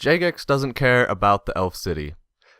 Jagex doesn't care about the elf city.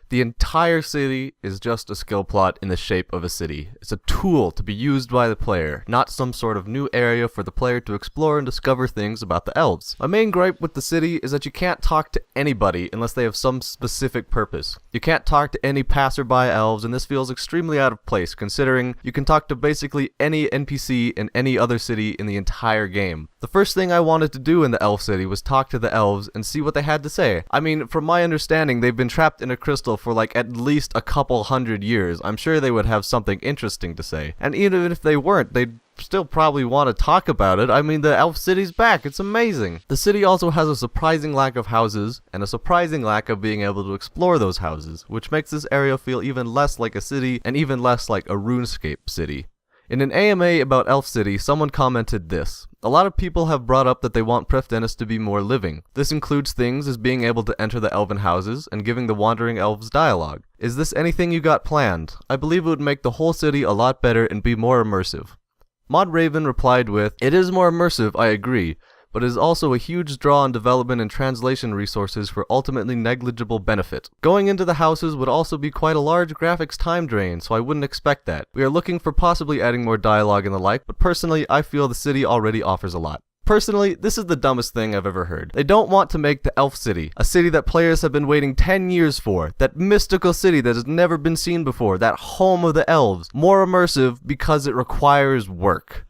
The entire city is just a skill plot in the shape of a city. It's a tool to be used by the player, not some sort of new area for the player to explore and discover things about the elves. My main gripe with the city is that you can't talk to anybody unless they have some specific purpose. You can't talk to any passerby elves, and this feels extremely out of place considering you can talk to basically any NPC in any other city in the entire game. The first thing I wanted to do in the elf city was talk to the elves and see what they had to say. I mean, from my understanding, they've been trapped in a crystal for like at least a couple hundred years. I'm sure they would have something interesting to say. And even if they weren't, they'd still probably want to talk about it. I mean, the elf city's back. It's amazing. The city also has a surprising lack of houses and a surprising lack of being able to explore those houses, which makes this area feel even less like a city and even less like a Runescape city. In an AMA about Elf City, someone commented this: "A lot of people have brought up that they want Prifddinas to be more living. This includes things as being able to enter the elven houses and giving the wandering elves dialogue. Is this anything you got planned? I believe it would make the whole city a lot better and be more immersive." Mod Raven replied with, "It is more immersive, I agree, but it is also a huge draw on development and translation resources for ultimately negligible benefit. Going into the houses would also be quite a large graphics time drain, so I wouldn't expect that. We are looking for possibly adding more dialogue and the like, but personally, I feel the city already offers a lot." Personally, this is the dumbest thing I've ever heard. They don't want to make the Elf City, a city that players have been waiting 10 years for, that mystical city that has never been seen before, that home of the elves, more immersive because it requires work.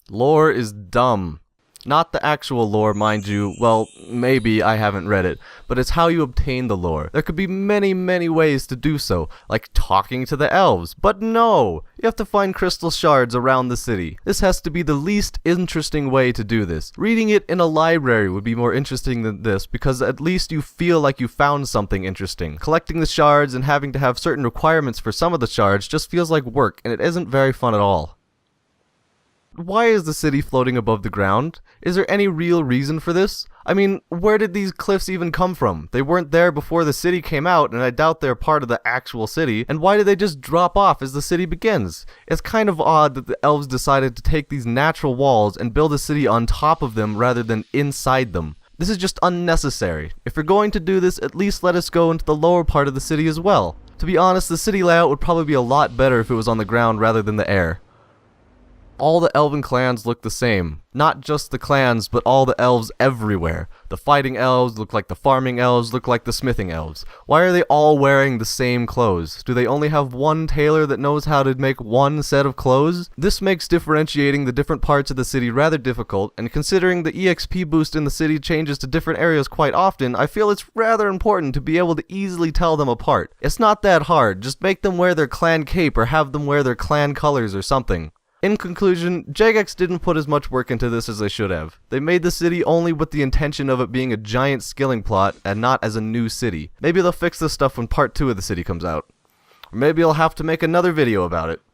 Lore is dumb. Not the actual lore, mind you. Well, maybe, I haven't read it, but it's how you obtain the lore. There could be many ways to do so, like talking to the elves, but no! You have to find crystal shards around the city. This has to be the least interesting way to do this. Reading it in a library would be more interesting than this, because at least you feel like you found something interesting. Collecting the shards and having to have certain requirements for some of the shards just feels like work, and it isn't very fun at all. Why is the city floating above the ground? Is there any real reason for this? I mean, where did these cliffs even come from? They weren't there before the city came out, and I doubt they're part of the actual city. And why did they just drop off as the city begins? It's kind of odd that the elves decided to take these natural walls and build a city on top of them rather than inside them. This is just unnecessary. If you're going to do this, at least let us go into the lower part of the city as well. To be honest, the city layout would probably be a lot better if it was on the ground rather than the air. All the elven clans look the same. Not just the clans, but all the elves everywhere. The fighting elves look like the farming elves look like the smithing elves. Why are they all wearing the same clothes? Do they only have one tailor that knows how to make one set of clothes? This makes differentiating the different parts of the city rather difficult, and considering the EXP boost in the city changes to different areas quite often, I feel it's rather important to be able to easily tell them apart. It's not that hard, just make them wear their clan cape or have them wear their clan colors or something. In conclusion, Jagex didn't put as much work into this as they should have. They made the city only with the intention of it being a giant skilling plot and not as a new city. Maybe they'll fix this stuff when part 2 of the city comes out. Or maybe I'll have to make another video about it.